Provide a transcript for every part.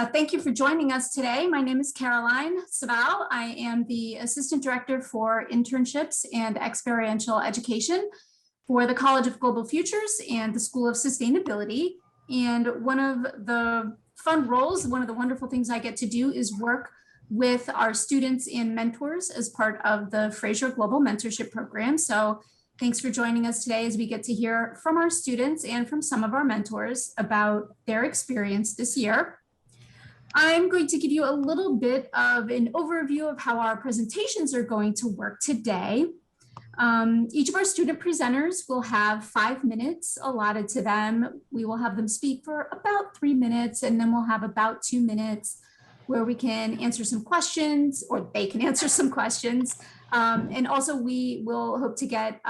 Thank you for joining us today. My name is Caroline Savalle. I am the Assistant Director for Internships and Experiential Education for the College of Global Futures and the School of Sustainability. And one of the fun roles, one of the wonderful things I get to do is work with our students and mentors as part of the Frasier Global Mentorship Program. So thanks for joining us today as we get to hear from our students and from some of our mentors about their experience this year. I'm going to give you a little bit of an overview of how our presentations are going to work today. Each of our student presenters will have 5 minutes allotted to them. We will have them speak for about 3 minutes, and then we'll have about 2 minutes where we can answer some questions, or they can answer some questions. And also we will hope to get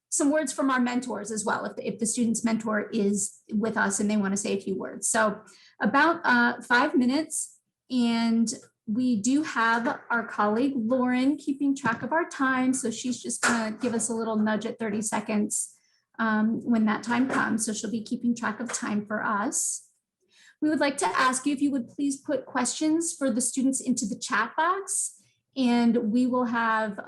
some words from our mentors as well, if the student's mentor is with us and they want to say a few words. So about 5 minutes, and we do have our colleague Lauren keeping track of our time. So she's just gonna give us a little nudge at 30 seconds when that time comes. So she'll be keeping track of time for us. We would like to ask you if you would please put questions for the students into the chat box, and we will have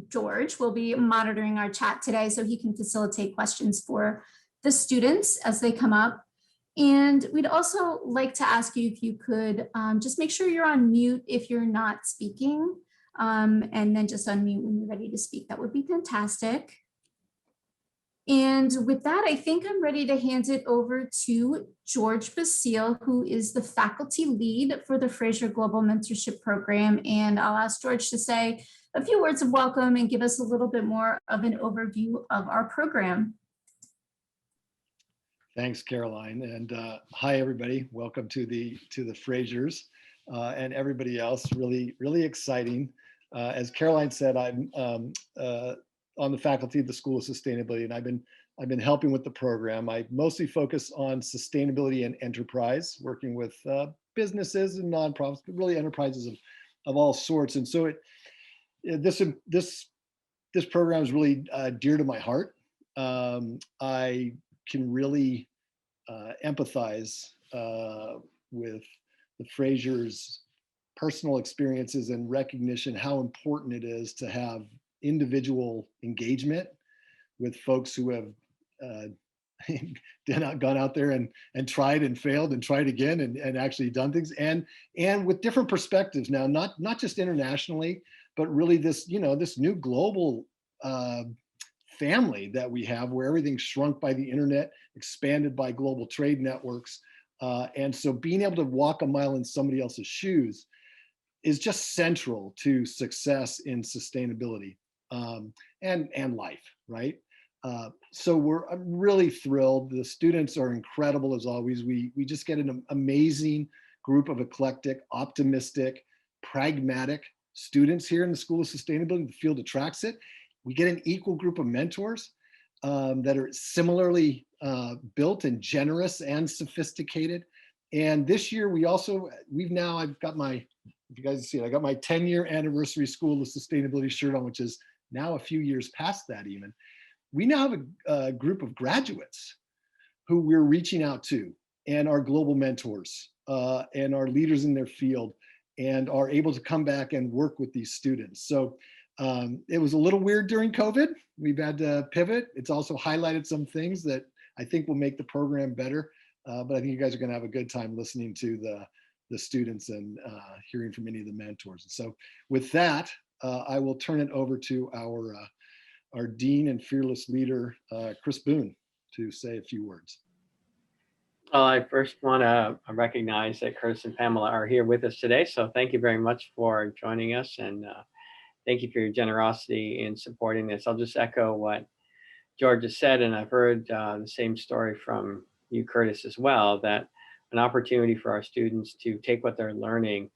George will be monitoring our chat today so he can facilitate questions for the students as they come up. And we'd also like to ask you if you could just make sure you're on mute if you're not speaking, and then just unmute when you're ready to speak. That would be fantastic. And with that, I think I'm ready to hand it over to George Basile, who is the faculty lead for the Frasier Global Mentorship Program. And I'll ask George to say a few words of welcome and give us a little bit more of an overview of our program. Thanks, Caroline, and hi everybody. Welcome to the Frasiers and everybody else. Really exciting. As Caroline said, I'm on the faculty of the School of Sustainability, and I've been helping with the program. I mostly focus on sustainability and enterprise, working with businesses and nonprofits, but really enterprises of all sorts. And so this program is really dear to my heart. I can really empathize with the Frasier's personal experiences and recognition how important it is to have individual engagement with folks who have gone out there and tried and failed and tried again and actually done things, and with different perspectives now, not just internationally, but really this new global family that we have, where everything's shrunk by the internet, expanded by global trade networks. And so being able to walk a mile in somebody else's shoes is just central to success in sustainability and life, right? So I'm really thrilled. The students are incredible as always. We just get an amazing group of eclectic, optimistic, pragmatic students here in the School of Sustainability. The field attracts it. We get an equal group of mentors that are similarly built and generous and sophisticated. And this year I've got my, if you guys see it, I got my 10-year anniversary School of Sustainability shirt on, which is now a few years past that even. We now have a group of graduates who we're reaching out to, and our global mentors and our leaders in their field, and are able to come back and work with these students. So it was a little weird during COVID. We've had to pivot. It's also highlighted some things that I think will make the program better. But I think you guys are going to have a good time listening to the students and hearing from any of the mentors. So with that, I will turn it over to our dean and fearless leader, Chris Boone, to say a few words. Well, I first want to recognize that Curtis and Pamela are here with us today. So thank you very much for joining us, and thank you for your generosity in supporting this. I'll just echo what George has said, and I've heard the same story from you, Curtis, as well, that an opportunity for our students to take what they're learning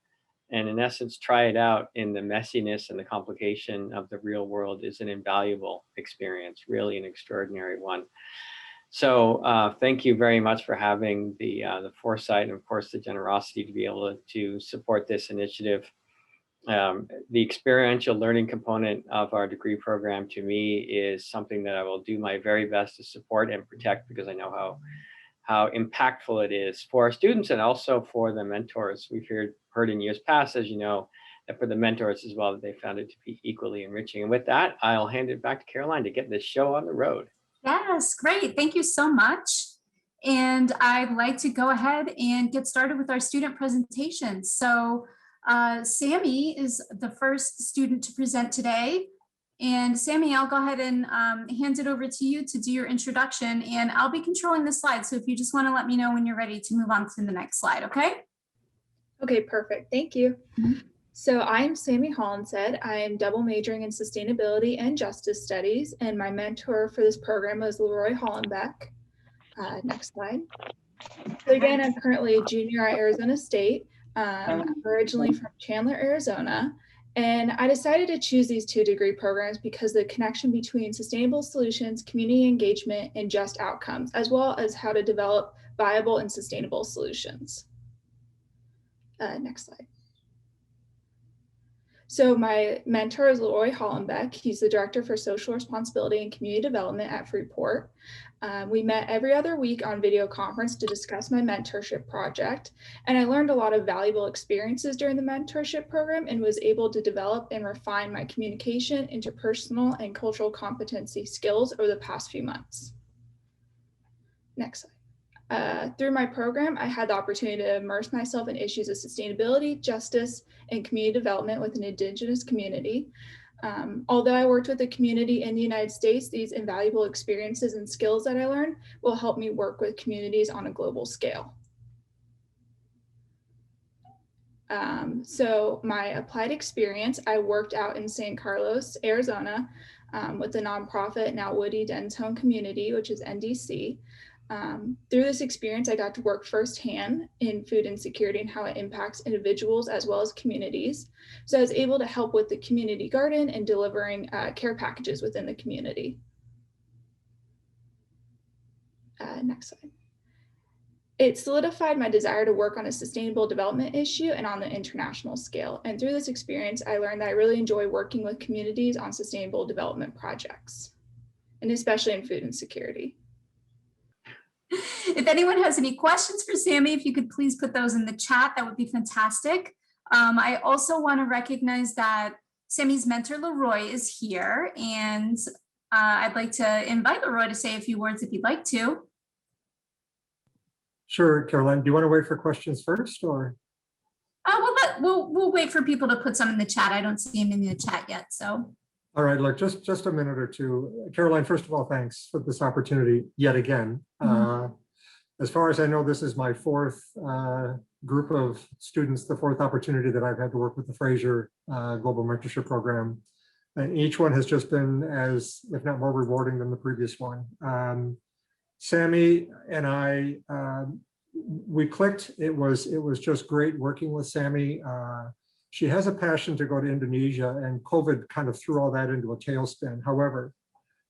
and in essence try it out in the messiness and the complication of the real world is an invaluable experience, really an extraordinary one. So thank you very much for having the foresight and of course the generosity to be able to support this initiative. The experiential learning component of our degree program to me is something that I will do my very best to support and protect, because I know how impactful it is for our students and also for the mentors. We've heard in years past, as you know, that for the mentors as well, that they found it to be equally enriching. And with that, I'll hand it back to Caroline to get this show on the road. Yes, great. Thank you so much. And I'd like to go ahead and get started with our student presentation. So Sammy is the first student to present today. And Sammy, I'll go ahead and hand it over to you to do your introduction, and I'll be controlling the slide. So if you just want to let me know when you're ready to move on to the next slide, okay? Okay, perfect. Thank you. So I'm Sammy Hollinshead. I'm double majoring in sustainability and justice studies, and my mentor for this program was Leroy Hollenbeck. Next slide. So again, I'm currently a junior at Arizona State. I'm originally from Chandler, Arizona. And I decided to choose these 2-degree programs because the connection between sustainable solutions, community engagement, and just outcomes, as well as how to develop viable and sustainable solutions. Next slide. So my mentor is Leroy Hollenbeck. He's the Director for Social Responsibility and Community Development at Freeport. We met every other week on video conference to discuss my mentorship project. And I learned a lot of valuable experiences during the mentorship program and was able to develop and refine my communication, interpersonal, and cultural competency skills over the past few months. Next slide. Through my program, I had the opportunity to immerse myself in issues of sustainability, justice, and community development with an Indigenous community. Although I worked with the community in the United States, these invaluable experiences and skills that I learned will help me work with communities on a global scale. So my applied experience, I worked out in San Carlos, Arizona, with the nonprofit Now Woody Dentone Community, which is NDC. Through this experience, I got to work firsthand in food insecurity and how it impacts individuals as well as communities. So I was able to help with the community garden and delivering care packages within the community. Next slide. It solidified my desire to work on a sustainable development issue and on the international scale. And through this experience, I learned that I really enjoy working with communities on sustainable development projects, and especially in food insecurity. If anyone has any questions for Sammy, if you could please put those in the chat, that would be fantastic. I also want to recognize that Sammy's mentor, Leroy, is here, and I'd like to invite Leroy to say a few words if you'd like to. Sure, Caroline. Do you want to wait for questions first, or? We'll wait for people to put some in the chat. I don't see him in the chat yet, so. All right, look, just a minute or two. Caroline, first of all, thanks for this opportunity yet again. As far as I know, this is my 4th group of students, the 4th opportunity that I've had to work with the Frasier Global Mentorship Program. And each one has just been as, if not more rewarding than the previous one. Sammy and I, we clicked. It was just great working with Sammy. She has a passion to go to Indonesia, and COVID kind of threw all that into a tailspin. However,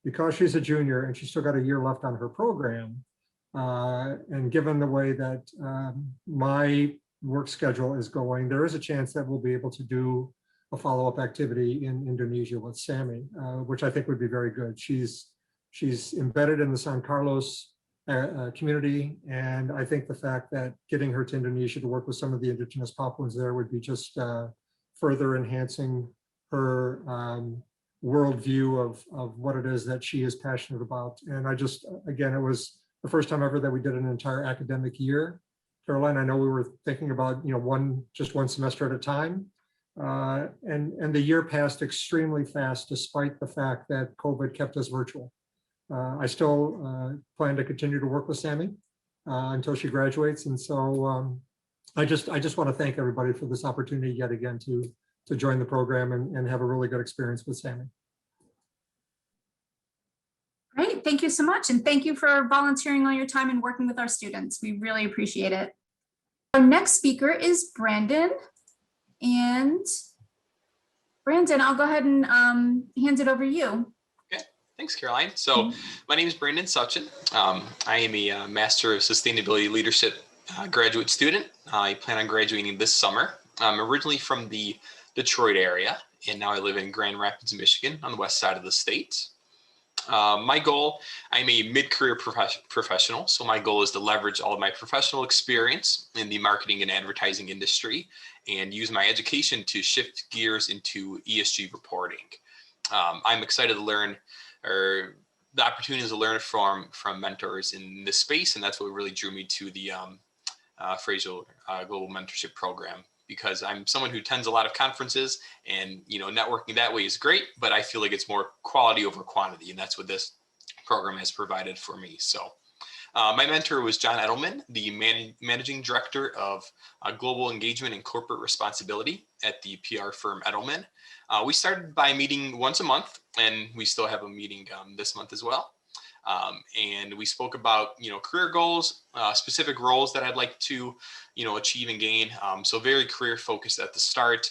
because she's a junior and she's still got a year left on her program, and given the way that my work schedule is going, there is a chance that we'll be able to do a follow-up activity in Indonesia with Sammy, which I think would be very good. She's embedded in the San Carlos community, and I think the fact that getting her to Indonesia to work with some of the indigenous Papuans there would be just further enhancing her worldview of what it is that she is passionate about. And I just, again, it was the first time ever that we did an entire academic year. Caroline, I know we were thinking about, just one semester at a time. And the year passed extremely fast, despite the fact that COVID kept us virtual. I still plan to continue to work with Sammy until she graduates. And so I just want to thank everybody for this opportunity yet again to join the program and have a really good experience with Sammy. Great, thank you so much. And thank you for volunteering all your time and working with our students. We really appreciate it. Our next speaker is Brandon. And Brandon, I'll go ahead and hand it over to you. Thanks, Caroline. So my name is Brandon Suchin. I am a Master of Sustainability Leadership graduate student. I plan on graduating this summer. I'm originally from the Detroit area, and now I live in Grand Rapids, Michigan, on the west side of the state. My goal, I'm a mid-career professional, so my goal is to leverage all of my professional experience in the marketing and advertising industry and use my education to shift gears into ESG reporting. I'm excited to learn, or the opportunities to learn from mentors in this space, and that's what really drew me to the Frasier Global Mentorship Program, because I'm someone who attends a lot of conferences, and networking that way is great, but I feel like it's more quality over quantity, and that's what this program has provided for me. So my mentor was John Edelman, the managing director of global engagement and corporate responsibility at the PR firm Edelman. We started by meeting once a month, and we still have a meeting this month as well. And we spoke about, career goals, specific roles that I'd like to, achieve and gain. So very career focused at the start.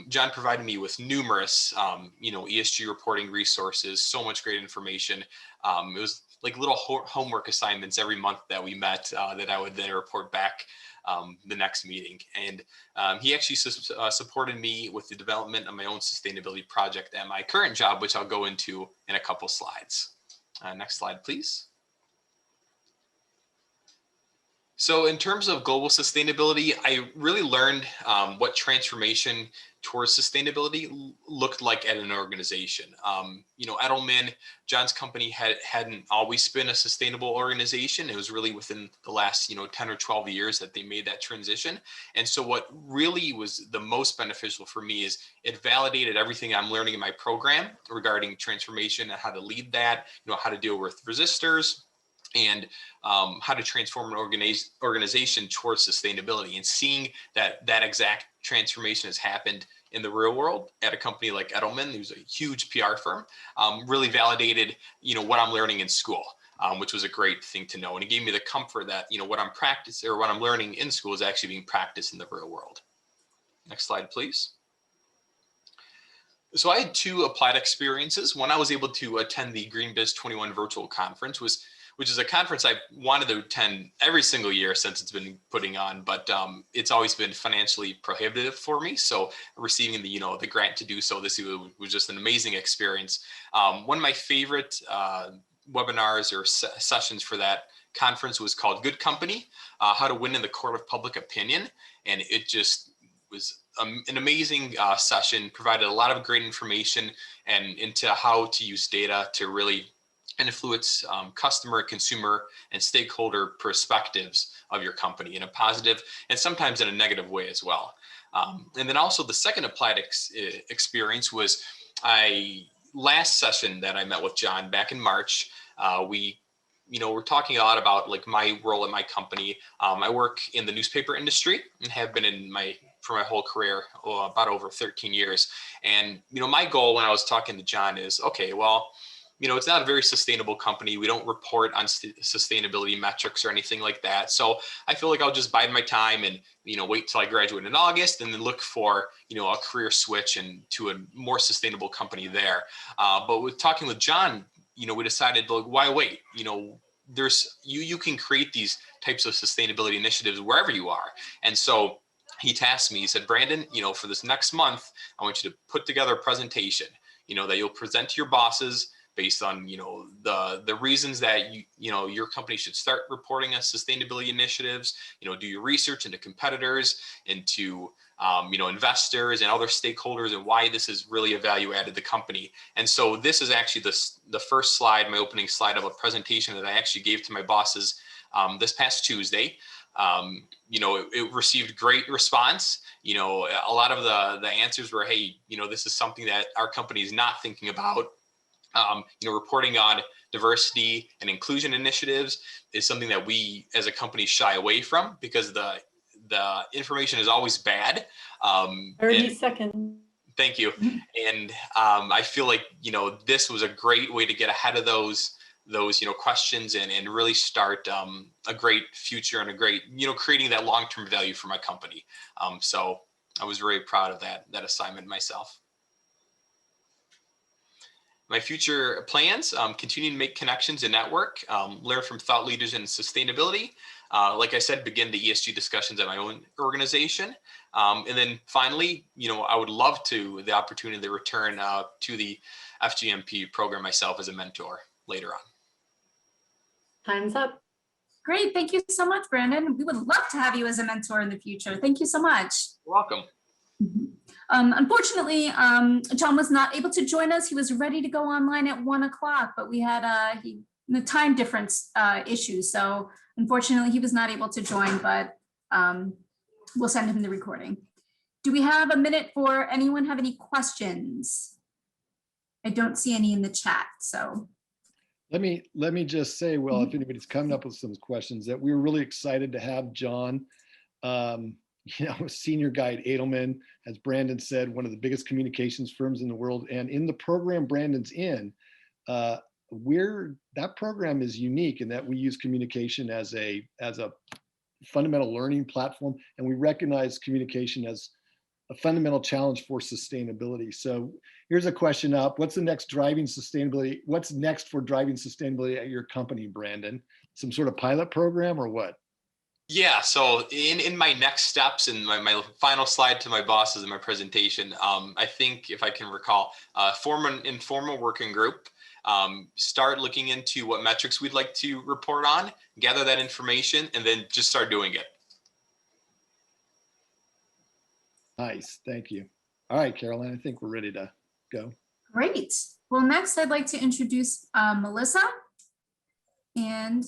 John provided me with numerous, ESG reporting resources, so much great information. It was like little homework assignments every month that we met that I would then report back the next meeting. And he actually supported me with the development of my own sustainability project at my current job, which I'll go into in a couple slides. Next slide, please. So in terms of global sustainability, I really learned what transformation towards sustainability looked like at an organization. Edelman, John's company hadn't always been a sustainable organization. It was really within the last 10 or 12 years that they made that transition. And so what really was the most beneficial for me is it validated everything I'm learning in my program regarding transformation and how to lead that, how to deal with resistors, and how to transform an organization towards sustainability, and seeing that exact transformation has happened in the real world at a company like Edelman, who's a huge PR firm, really validated, what I'm learning in school, which was a great thing to know. And it gave me the comfort that, what I'm practicing or what I'm learning in school is actually being practiced in the real world. Next slide, please. So I had two applied experiences. One, I was able to attend the Green Biz 21 virtual conference, which is a conference I wanted to attend every single year since it's been putting on, but it's always been financially prohibitive for me. So receiving the grant to do so this year was just an amazing experience. One of my favorite webinars or sessions for that conference was called Good Company, How to Win in the Court of Public Opinion. And it just was an amazing session, provided a lot of great information and into how to use data to really influence customer, consumer, and stakeholder perspectives of your company in a positive and sometimes in a negative way as well. And then also the second applied experience was last session that I met with John back in March. We're talking a lot about like my role in my company. I work in the newspaper industry and have been for my whole career, about over 13 years. And, my goal when I was talking to John is, okay, well, it's not a very sustainable company. We don't report on sustainability metrics or anything like that. So I feel like I'll just bide my time and, wait till I graduate in August and then look for, a career switch and to a more sustainable company there. But with talking with John, we decided, like, why wait? You can create these types of sustainability initiatives wherever you are. And so he tasked me, he said, Brandon, for this next month, I want you to put together a presentation, that you'll present to your bosses based on, the reasons that your company should start reporting on sustainability initiatives, do your research into competitors, into, investors and other stakeholders, and why this is really a value added to the company. And so this is actually the first slide, my opening slide of a presentation that I actually gave to my bosses this past Tuesday. It received great response. A lot of the answers were, hey, this is something that our company is not thinking about. Reporting on diversity and inclusion initiatives is something that we as a company shy away from because the information is always bad. 30 seconds. Thank you. And I feel like, this was a great way to get ahead of those questions and really start a great future and a great, creating that long-term value for my company. So I was very proud of that assignment myself. My future plans, continue to make connections and network, learn from thought leaders in sustainability. Like I said, begin the ESG discussions at my own organization. And then finally, I would love the opportunity to return to the FGMP program myself as a mentor later on. Time's up. Great. Thank you so much, Brandon. We would love to have you as a mentor in the future. Thank you so much. You're welcome. Unfortunately, John was not able to join us. He was ready to go online at 1 o'clock, but we had the time difference issue. So unfortunately, he was not able to join, but we'll send him the recording. Do we have a minute for anyone have any questions? I don't see any in the chat, so. Let me just say, well, if anybody's coming up with some questions, that we were really excited to have John, senior guy at Edelman, as Brandon said, one of the biggest communications firms in the world. And in the program Brandon's in, that program is unique in that we use communication as a fundamental learning platform, and we recognize communication as a fundamental challenge for sustainability. So here's a question up. What's next for driving sustainability at your company, Brandon? Some sort of pilot program or what? Yeah, so in my next steps and my final slide to my bosses in my presentation, I think if I can recall, form an informal working group, start looking into what metrics we'd like to report on, gather that information, and then just start doing it. Nice, thank you. All right, Caroline, I think we're ready to go. Great. Well, next I'd like to introduce Melissa, and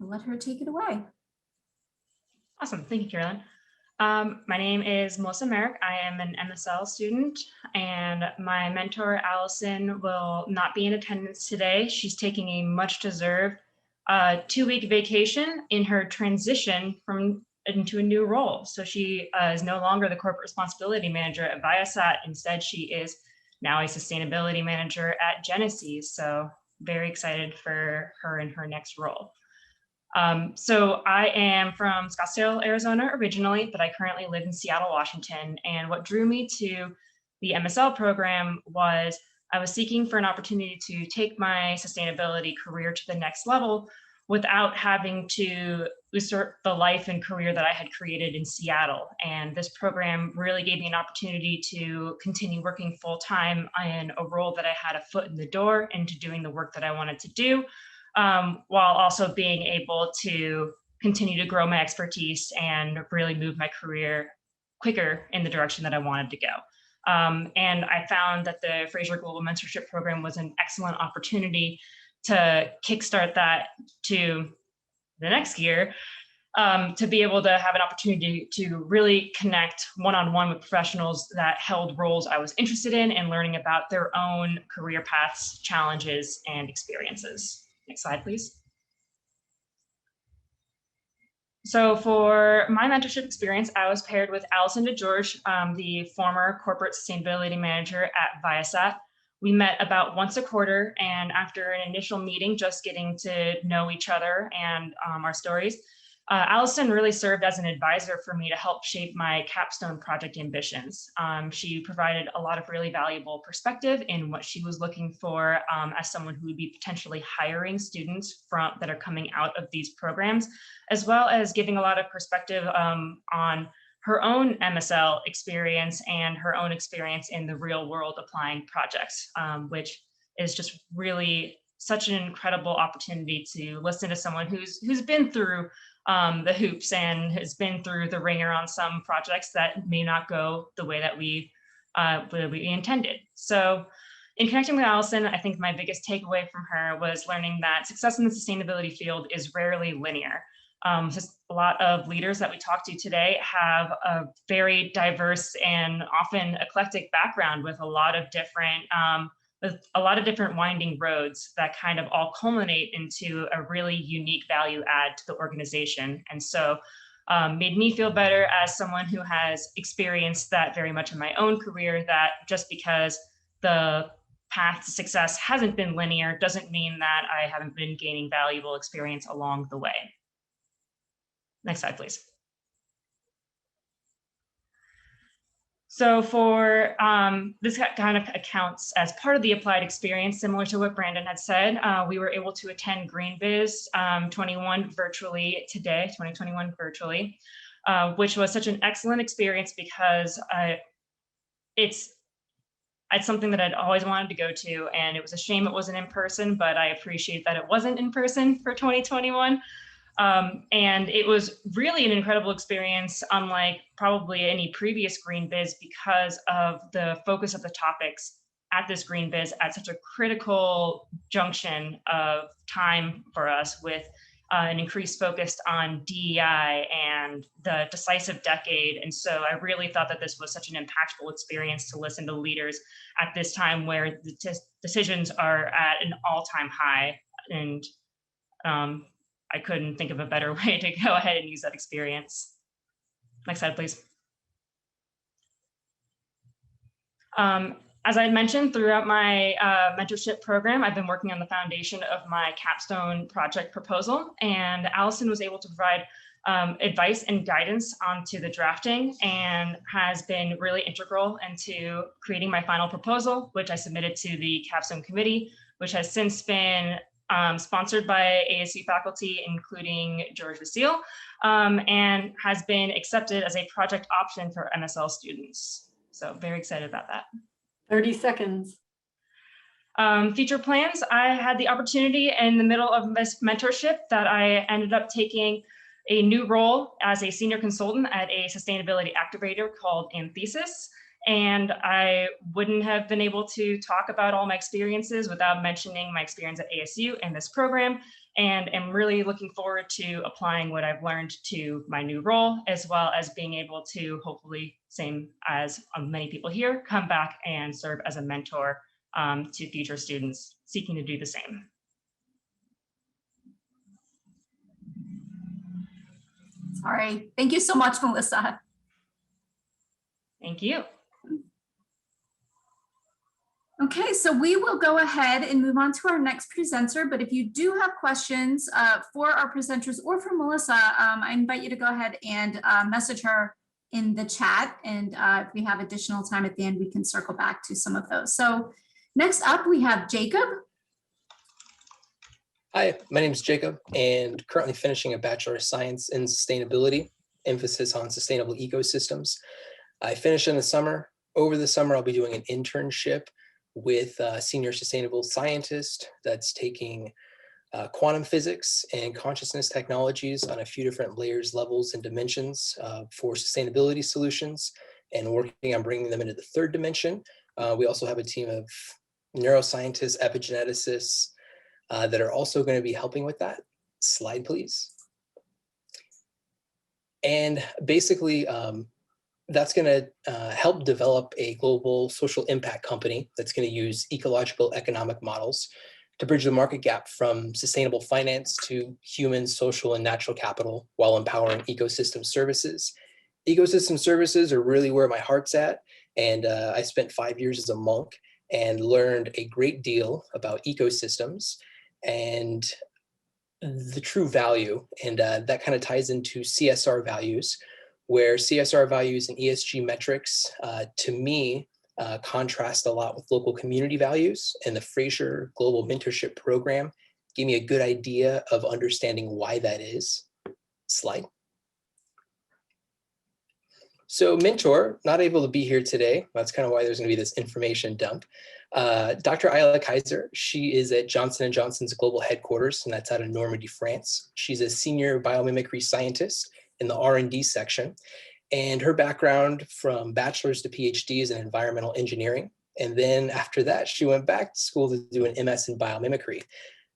I'll let her take it away. Awesome, thank you, Caroline. My name is Melissa Merrick. I am an MSL student, and my mentor, Allison, will not be in attendance today. She's taking a much-deserved 2-week vacation in her transition into a new role. So she is no longer the corporate responsibility manager at Viasat. Instead, she is now a sustainability manager at Genesys. So very excited for her in her next role. So I am from Scottsdale, Arizona originally, but I currently live in Seattle, Washington. And what drew me to the MSL program was I was seeking for an opportunity to take my sustainability career to the next level without having to usurp the life and career that I had created in Seattle. And this program really gave me an opportunity to continue working full-time in a role that I had a foot in the door into doing the work that I wanted to do, while also being able to continue to grow my expertise and really move my career quicker in the direction that I wanted to go. And I found that the Frasier Global Mentorship Program was an excellent opportunity to kickstart that to the next year, to be able to have an opportunity to really connect one-on-one with professionals that held roles I was interested in and learning about their own career paths, challenges, and experiences. Next slide, please. So for my mentorship experience, I was paired with Allison DeGeorge, the former corporate sustainability manager at Viasat. We met about once a quarter, and after an initial meeting, just getting to know each other and our stories, Allison really served as an advisor for me to help shape my capstone project ambitions. She provided a lot of really valuable perspective in what she was looking for as someone who would be potentially hiring students that are coming out of these programs, as well as giving a lot of perspective on her own MSL experience and her own experience in the real world applying projects, which is just really such an incredible opportunity to listen to someone who's been through the hoops and has been through the ringer on some projects that may not go the way that we intended. So in connecting with Allison, I think my biggest takeaway from her was learning that success in the sustainability field is rarely linear. Just a lot of leaders that we talked to today have a very diverse and often eclectic background with a lot of different winding roads that kind of all culminate into a really unique value add to the organization. And so made me feel better as someone who has experienced that very much in my own career, that just because the path to success hasn't been linear doesn't mean that I haven't been gaining valuable experience along the way. Next slide, please. So for this kind of accounts as part of the applied experience, similar to what Brandon had said, we were able to attend GreenBiz 2021 virtually, which was such an excellent experience because it's something that I'd always wanted to go to, and it was a shame it wasn't in person, but I appreciate that it wasn't in person for 2021. And it was really an incredible experience, unlike probably any previous Green Biz, because of the focus of the topics at this Green Biz at such a critical junction of time for us, with an increased focus on DEI and the decisive decade. And so I really thought that this was such an impactful experience to listen to leaders at this time where the decisions are at an all-time high. And I couldn't think of a better way to go ahead and use that experience. Next slide, please. As I mentioned, throughout my mentorship program, I've been working on the foundation of my capstone project proposal, and Allison was able to provide advice and guidance onto the drafting, and has been really integral into creating my final proposal, which I submitted to the capstone committee, which has since been sponsored by ASU faculty, including George Vasile, and has been accepted as a project option for MSL students. So very excited about that. 30 seconds. Future plans. I had the opportunity in the middle of this mentorship that I ended up taking a new role as a senior consultant at a sustainability activator called Anthesis. And I wouldn't have been able to talk about all my experiences without mentioning my experience at ASU and this program. And am really looking forward to applying what I've learned to my new role, as well as being able to, hopefully, same as many people here, come back and serve as a mentor to future students seeking to do the same. Sorry. Thank you so much, Melissa. Thank you. Okay, so we will go ahead and move on to our next presenter, but if you do have questions for our presenters or for Melissa, I invite you to go ahead and message her in the chat, and if we have additional time at the end, we can circle back to some of those. So next up, we have Jacob. Hi, my name is Jacob, and currently finishing a Bachelor of Science in Sustainability, emphasis on sustainable ecosystems. I finished in the summer. Over the summer, I'll be doing an internship with a senior sustainable scientist that's taking quantum physics and consciousness technologies on a few different layers, levels, and dimensions for sustainability solutions, and working on bringing them into the third dimension. We also have a team of neuroscientists, epigeneticists that are also going to be helping with that. Slide, please. And basically, that's going to help develop a global social impact company that's going to use ecological economic models to bridge the market gap from sustainable finance to human, social, and natural capital while empowering ecosystem services. Ecosystem services are really where my heart's at, and I spent 5 years as a monk and learned a great deal about ecosystems and the true value, and that kind of ties into CSR values, where CSR values and ESG metrics, to me, contrast a lot with local community values, and the Frasier Global Mentorship Program gave me a good idea of understanding why that is. Slide. So mentor, not able to be here today. That's kind of why there's going to be this information dump. Dr. Ayla Kaiser, she is at Johnson & Johnson's global headquarters, and that's out of Normandy, France. She's a senior biomimicry scientist in the R&D section, and her background from bachelor's to PhD is in environmental engineering. And then after that, she went back to school to do an MS in biomimicry.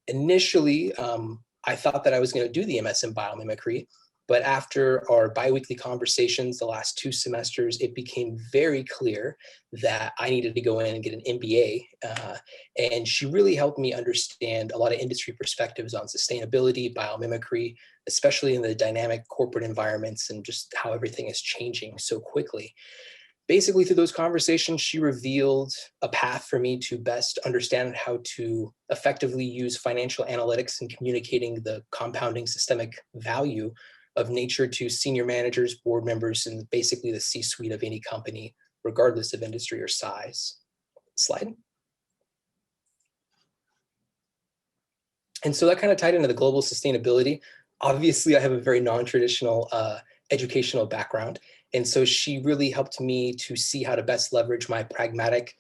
Initially, I thought that I was going to do the MS in biomimicry, but after our biweekly conversations the last 2 semesters, it became very clear that I needed to go in and get an MBA. And she really helped me understand a lot of industry perspectives on sustainability, biomimicry, especially in the dynamic corporate environments and just how everything is changing so quickly. Basically, through those conversations, she revealed a path for me to best understand how to effectively use financial analytics in communicating the compounding systemic value of nature to senior managers, board members, and basically the C-suite of any company, regardless of industry or size. Slide. And so that kind of tied into the global sustainability. Obviously, I have a very non-traditional educational background. And so she really helped me to see how to best leverage my pragmatic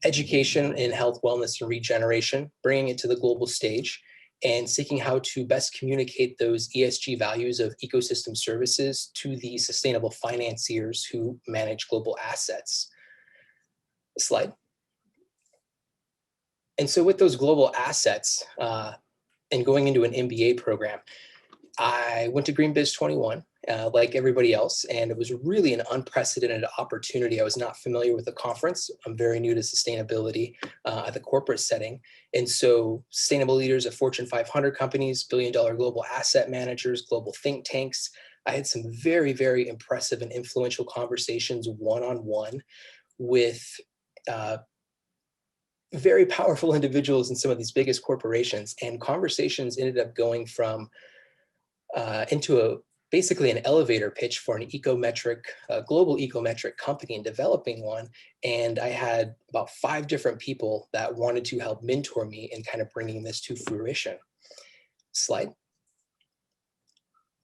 education in health, wellness, and regeneration, bringing it to the global stage, and seeking how to best communicate those ESG values of ecosystem services to the sustainable financiers who manage global assets. Slide. And so with those global assets and going into an MBA program, I went to GreenBiz 21 like everybody else, and it was really an unprecedented opportunity. I was not familiar with the conference. I'm very new to sustainability at the corporate setting. And so sustainable leaders of Fortune 500 companies, billion-dollar global asset managers, global think tanks. I had some very, very impressive and influential conversations one-on-one with very powerful individuals in some of these biggest corporations. And conversations ended up going from into basically an elevator pitch for an ecometric, global ecometric company and developing one. And I had about 5 different people that wanted to help mentor me in kind of bringing this to fruition. Slide.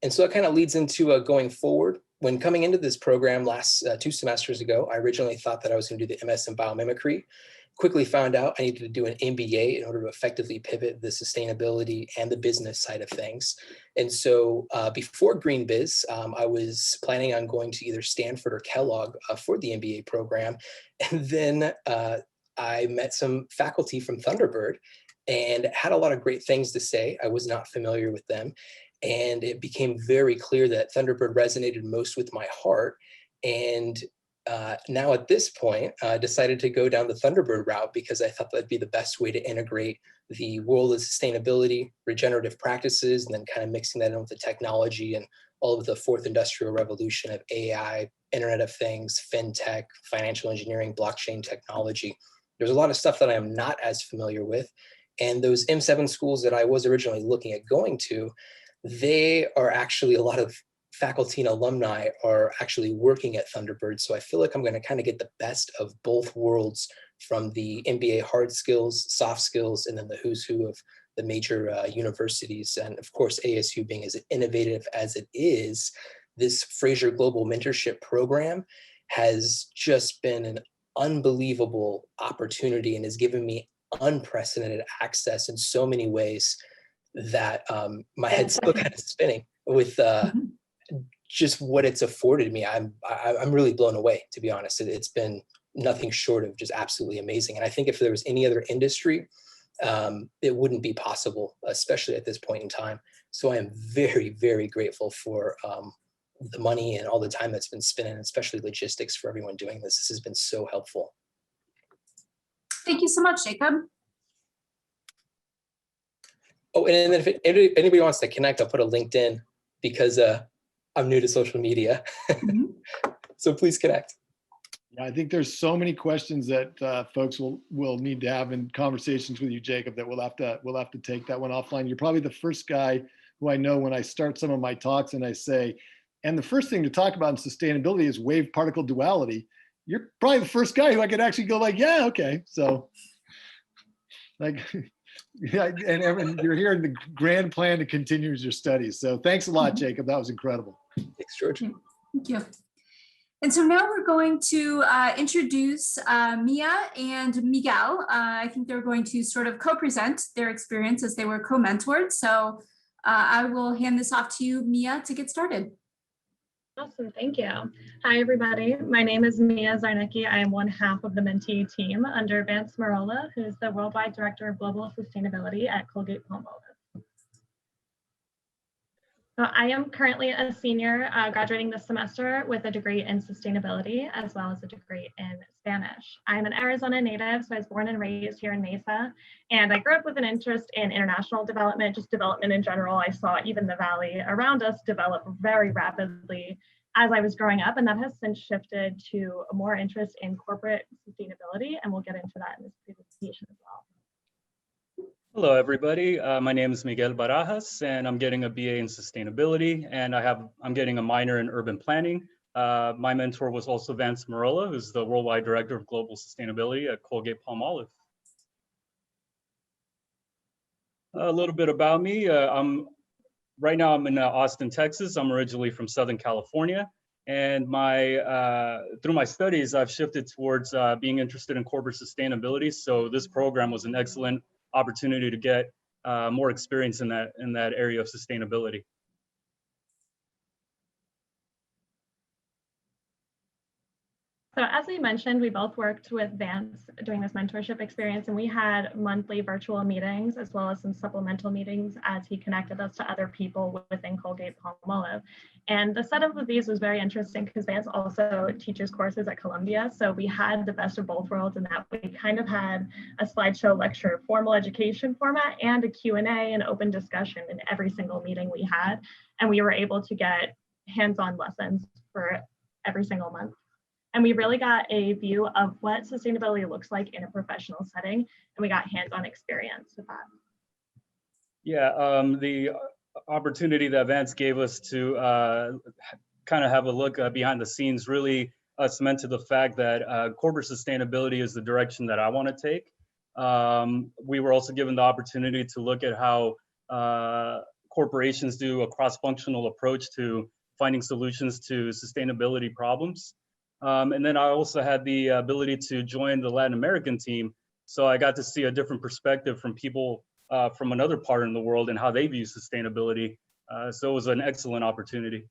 And so it kind of leads into going forward. When coming into this program last 2 semesters ago, I originally thought that I was going to do the MS in biomimicry. Quickly found out I needed to do an MBA in order to effectively pivot the sustainability and the business side of things. And so before GreenBiz, I was planning on going to either Stanford or Kellogg for the MBA program. And then I met some faculty from Thunderbird and had a lot of great things to say. I was not familiar with them. And it became very clear that Thunderbird resonated most with my heart. And now at this point, I decided to go down the Thunderbird route because I thought that'd be the best way to integrate the world of sustainability, regenerative practices, and then kind of mixing that in with the technology and all of the 4th industrial revolution of AI, Internet of Things, FinTech, financial engineering, blockchain technology. There's a lot of stuff that I am not as familiar with. And those M7 schools that I was originally looking at going to, they are actually a lot of faculty and alumni are actually working at Thunderbird. So I feel like I'm going to kind of get the best of both worlds from the MBA hard skills, soft skills, and then the who's who of the major universities. And of course, ASU being as innovative as it is, this Frasier Global Mentorship Program has just been an unbelievable opportunity and has given me unprecedented access in so many ways that my head's still kind of spinning with just what it's afforded me. I'm really blown away, to be honest. It's been nothing short of just absolutely amazing. And I think if there was any other industry, it wouldn't be possible, especially at this point in time. So I am very, very grateful for the money and all the time that's been spent, and especially logistics for everyone doing this. This has been so helpful. Thank you so much, Jacob. Oh, and then if anybody wants to connect, I'll put a LinkedIn because I'm new to social media. So please connect. Yeah, I think there's so many questions that folks will need to have in conversations with you, Jacob, that we'll have to take that one offline. You're probably the first guy who I know when I start some of my talks and I say, and the first thing to talk about in sustainability is wave particle duality. You're probably the first guy who I could actually go like, yeah, okay. So like, yeah, and you're here in the grand plan to continue your studies. So thanks a lot, Jacob. That was incredible. Thanks, George. Thank you. And so now we're going to introduce Mia and Miguel. I think they're going to sort of co-present their experience as they were co-mentored. So I will hand this off to you, Mia, to get started. Awesome, thank you. Hi, everybody. My name is Mia Zarnecki. I am one half of the mentee team under Vance Marola, who's the Worldwide Director of Global Sustainability at Colgate-Palmolive. So I am currently a senior graduating this semester with a degree in sustainability as well as a degree in Spanish. I'm an Arizona native, so I was born and raised here in Mesa, and I grew up with an interest in international development, just development in general. I saw even the valley around us develop very rapidly as I was growing up, and that has since shifted to a more interest in corporate sustainability, and we'll get into that in this presentation as well. Hello, everybody. My name is Miguel Barajas, and I'm getting a BA in sustainability, and I'm getting a minor in urban planning. My mentor was also Vance Marola, who's the Worldwide Director of Global Sustainability at Colgate-Palmolive. A little bit about me. Right now I'm in Austin, Texas. I'm originally from Southern California. And through my studies, I've shifted towards being interested in corporate sustainability. So this program was an excellent opportunity to get more experience in that area of sustainability. So as we mentioned, we both worked with Vance during this mentorship experience, and we had monthly virtual meetings as well as some supplemental meetings as he connected us to other people within Colgate-Palmolive. And the setup of these was very interesting because Vance also teaches courses at Columbia. So we had the best of both worlds in that we kind of had a slideshow lecture, formal education format, and a Q&A and open discussion in every single meeting we had. And we were able to get hands-on lessons for every single month. And we really got a view of what sustainability looks like in a professional setting, and we got hands-on experience with that. Yeah, the opportunity that Vance gave us to kind of have a look behind the scenes really cemented the fact that corporate sustainability is the direction that I want to take. We were also given the opportunity to look at how corporations do a cross-functional approach to finding solutions to sustainability problems. And then I also had the ability to join the Latin American team. So I got to see a different perspective from people from another part in the world and how they view sustainability. So it was an excellent opportunity.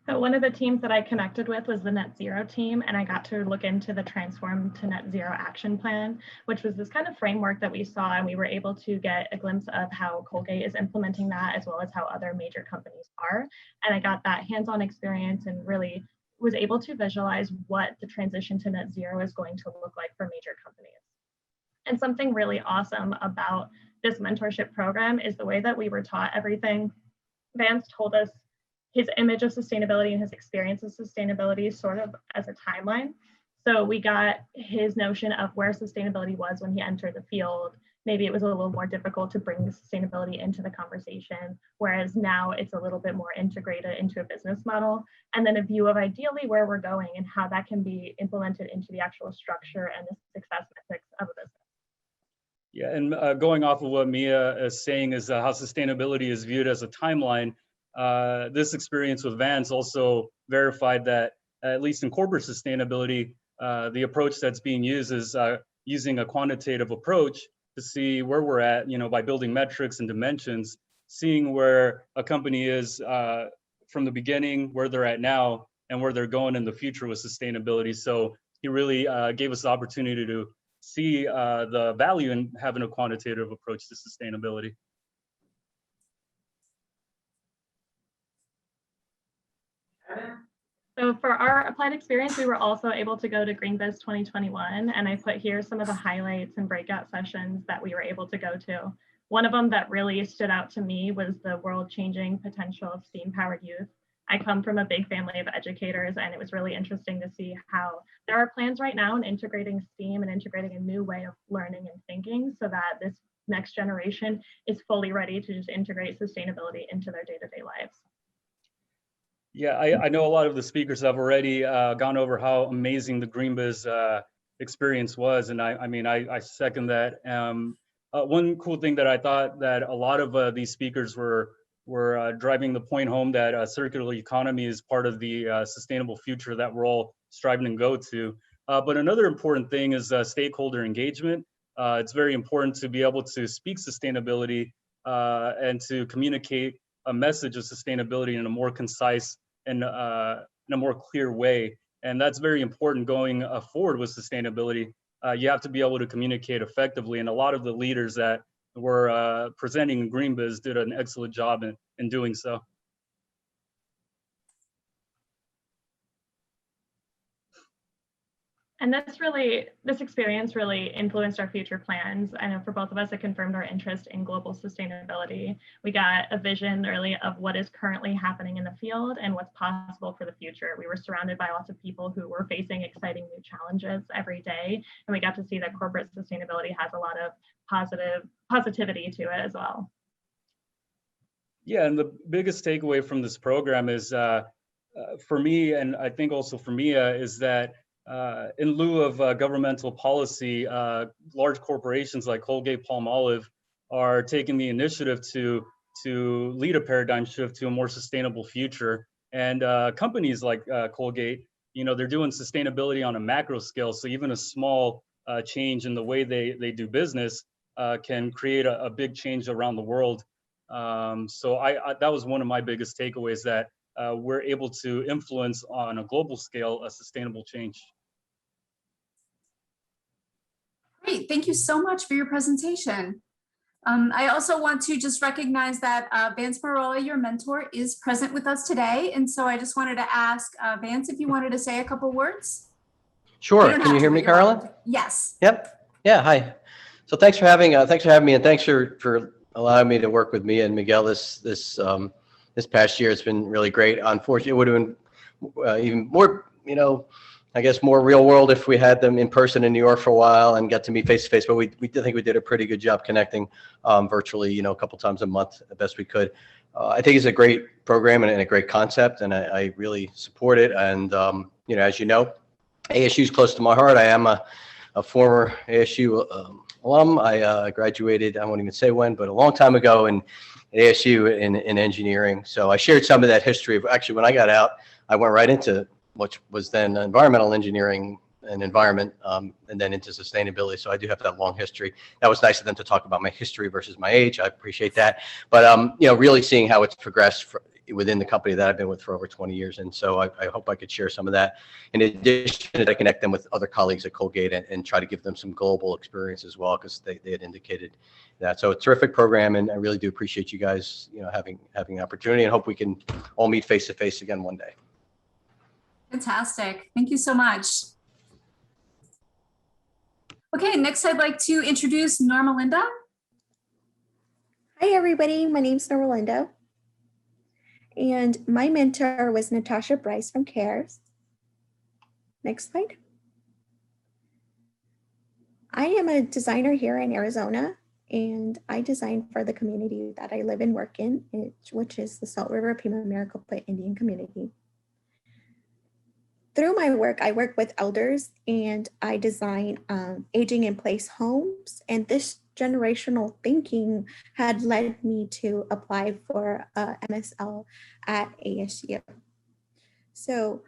So one of the teams that I connected with was the Net Zero team, and I got to look into the Transform to Net Zero Action Plan, which was this kind of framework that we saw, and we were able to get a glimpse of how Colgate is implementing that as well as how other major companies are. And I got that hands-on experience and really was able to visualize what the transition to net zero is going to look like for major companies. And something really awesome about this mentorship program is the way that we were taught everything. Vance told us his image of sustainability and his experience of sustainability sort of as a timeline. So we got his notion of where sustainability was when he entered the field. Maybe it was a little more difficult to bring sustainability into the conversation, whereas now it's a little bit more integrated into a business model. And then a view of ideally where we're going and how that can be implemented into the actual structure and the success metrics of a business. Yeah, and going off of what Mia is saying is how sustainability is viewed as a timeline. This experience with Vance also verified that, at least in corporate sustainability, the approach that's being used is using a quantitative approach to see where we're at, by building metrics and dimensions, seeing where a company is from the beginning, where they're at now, and where they're going in the future with sustainability. So he really gave us the opportunity to see the value in having a quantitative approach to sustainability. So for our applied experience, we were also able to go to GreenBiz 2021, and I put here some of the highlights and breakout sessions that we were able to go to. One of them that really stood out to me was the world-changing potential of STEAM-powered youth. I come from a big family of educators, and it was really interesting to see how there are plans right now in integrating STEAM and integrating a new way of learning and thinking so that this next generation is fully ready to just integrate sustainability into their day-to-day lives. Yeah, I know a lot of the speakers have already gone over how amazing the GreenBiz experience was, and I second that. One cool thing that I thought that a lot of these speakers were driving the point home that circular economy is part of the sustainable future that we're all striving to go to. But another important thing is stakeholder engagement. It's very important to be able to speak sustainability and to communicate a message of sustainability in a more concise and in a more clear way. And that's very important going forward with sustainability. You have to be able to communicate effectively. And a lot of the leaders that were presenting in GreenBiz did an excellent job in doing so. And this experience really influenced our future plans. I know for both of us, it confirmed our interest in global sustainability. We got a vision really of what is currently happening in the field and what's possible for the future. We were surrounded by lots of people who were facing exciting new challenges every day. And we got to see that corporate sustainability has a lot of positivity to it as well. Yeah, and the biggest takeaway from this program is, for me, and I think also for Mia, is that in lieu of governmental policy, large corporations like Colgate-Palmolive are taking the initiative to to lead a paradigm shift to a more sustainable future. And companies like Colgate, they're doing sustainability on a macro scale. So even a small change in the way they do business can create a big change around the world. So that was one of my biggest takeaways, that we're able to influence on a global scale a sustainable change. Great, thank you so much for your presentation. I also want to just recognize that Vance Marola, your mentor, is present with us today. And so I just wanted to ask Vance if you wanted to say a couple words. Sure. Can you hear me, Caroline? Yes. Yep. Yeah. Hi. So thanks for having me, and thanks for allowing me to work with Mia and Miguel this past year. It's been really great. Unfortunately, it would have been even more, I guess more real world if we had them in person in New York for a while and got to meet face to face. But we think we did a pretty good job connecting virtually, a couple times a month, the best we could. I think it's a great program and a great concept, and I really support it. And as you know, ASU is close to my heart. I am a former ASU alum. I graduated, I won't even say when, but a long time ago at ASU in engineering. So I shared some of that history of, actually, when I got out, I went right into which was then environmental engineering and environment, and then into sustainability. So I do have that long history. That was nice of them to talk about my history versus my age. I appreciate that. But really seeing how it's progressed within the company that I've been with for over 20 years. And so I hope I could share some of that. In addition, to connect them with other colleagues at Colgate and try to give them some global experience as well, because they had indicated that. So a terrific program, and I really do appreciate you guys, having the opportunity, and hope we can all meet face to face again one day. Fantastic. Thank you so much. Okay, next I'd like to introduce Norma Linda. Hi, everybody. My name's Norma Linda. And my mentor was Natasha Bryce from CARES. Next slide. I am a designer here in Arizona, and I design for the community that I live and work in, which is the Salt River Pima Maricopa Indian community. Through my work, I work with elders, and I design aging in place homes. And this generational thinking had led me to apply for a MSL at ASU. So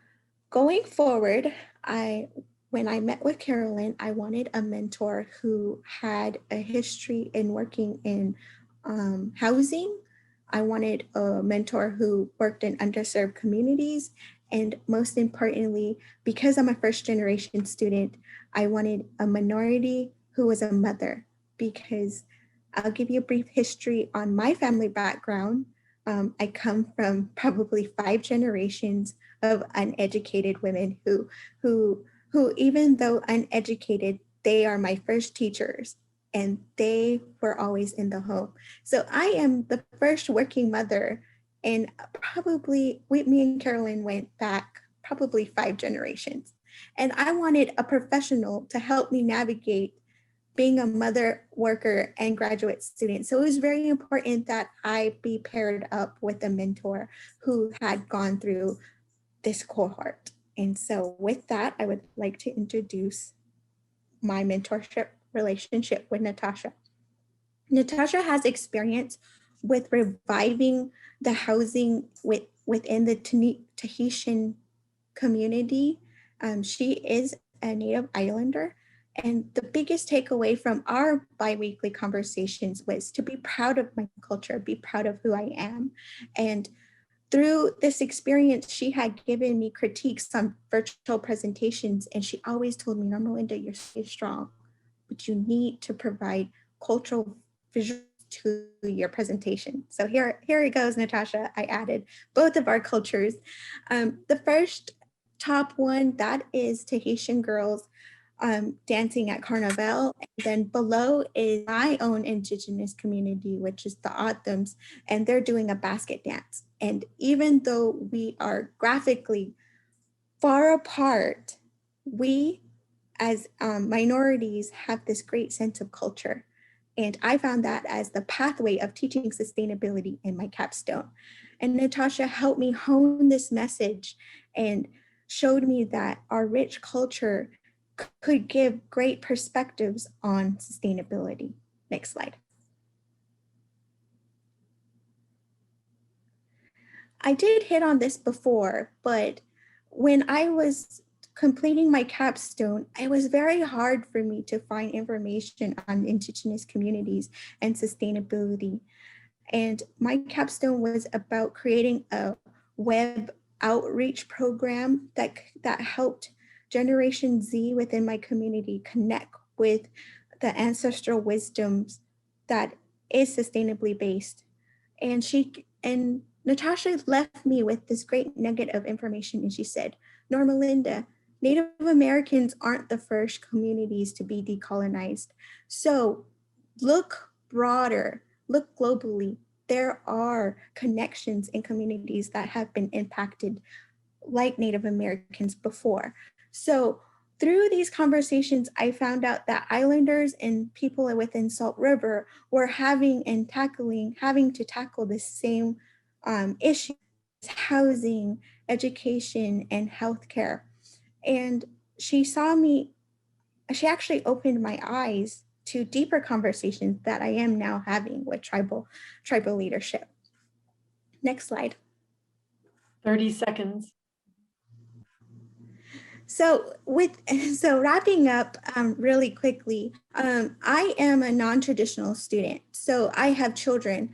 going forward, when I met with Caroline, I wanted a mentor who had a history in working in housing. I wanted a mentor who worked in underserved communities. And most importantly, because I'm a first generation student, I wanted a minority who was a mother, because I'll give you a brief history on my family background. I come from probably 5 generations of uneducated women who even though uneducated, they are my first teachers, and they were always in the home. So I am the first working mother. And probably me and Caroline went back probably 5 generations. And I wanted a professional to help me navigate being a mother, worker, and graduate student. So it was very important that I be paired up with a mentor who had gone through this cohort. And so with that, I would like to introduce my mentorship relationship with Natasha. Natasha has experience with reviving the housing within the Tahitian community. She is a Native Islander, and the biggest takeaway from our bi-weekly conversations was to be proud of my culture, be proud of who I am. And through this experience, she had given me critiques on virtual presentations, and she always told me, Norma Linda, you're so strong, but you need to provide cultural visual to your presentation. So here it goes, Natasha. I added both of our cultures. The first top one, that is Tahitian girls dancing at Carnival. And then below is my own indigenous community, which is the Othams, and they're doing a basket dance. And even though we are graphically far apart, we as minorities have this great sense of culture. And I found that as the pathway of teaching sustainability in my capstone. And Natasha helped me hone this message and showed me that our rich culture could give great perspectives on sustainability. Next slide. I did hit on this before, but when I was completing my capstone, it was very hard for me to find information on Indigenous communities and sustainability. And my capstone was about creating a web outreach program that helped Generation Z within my community connect with the ancestral wisdoms that is sustainably based. And Natasha left me with this great nugget of information, and she said, Norma Linda, Native Americans aren't the first communities to be decolonized. So look broader, look globally. There are connections in communities that have been impacted like Native Americans before. So through these conversations, I found out that islanders and people within Salt River were having to tackle the same issues: housing, education, and healthcare. And she actually opened my eyes to deeper conversations that I am now having with tribal leadership. Next slide. 30 seconds. So wrapping up really quickly, I am a non-traditional student. So I have children.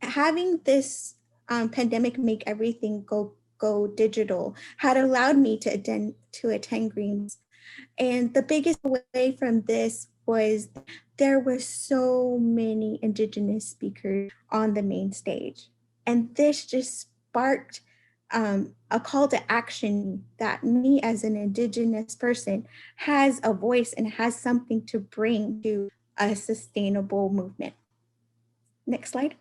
Having this pandemic make everything go digital had allowed me to attend Greens. And the biggest way from this was there were so many Indigenous speakers on the main stage. And this just sparked a call to action that me as an Indigenous person has a voice and has something to bring to a sustainable movement. Next slide.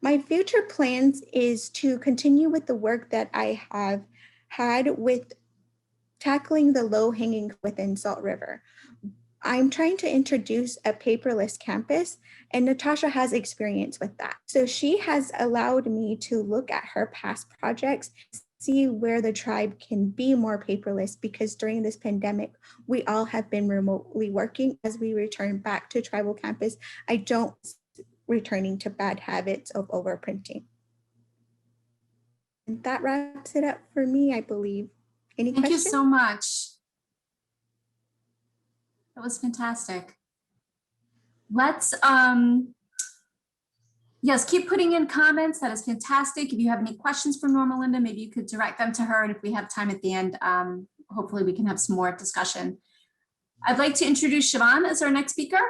My future plans is to continue with the work that I have had with tackling the low-hanging within Salt River. I'm trying to introduce a paperless campus, and Natasha has experience with that. So she has allowed me to look at her past projects, see where the tribe can be more paperless, because during this pandemic, we all have been remotely working. As we return back to tribal campus, I don't returning to bad habits of overprinting. And that wraps it up for me, I believe. Any questions? Thank you so much. That was fantastic. Let's, yes, keep putting in comments. That is fantastic. If you have any questions for Norma Linda, maybe you could direct them to her. And if we have time at the end, hopefully we can have some more discussion. I'd like to introduce Siobhan as our next speaker.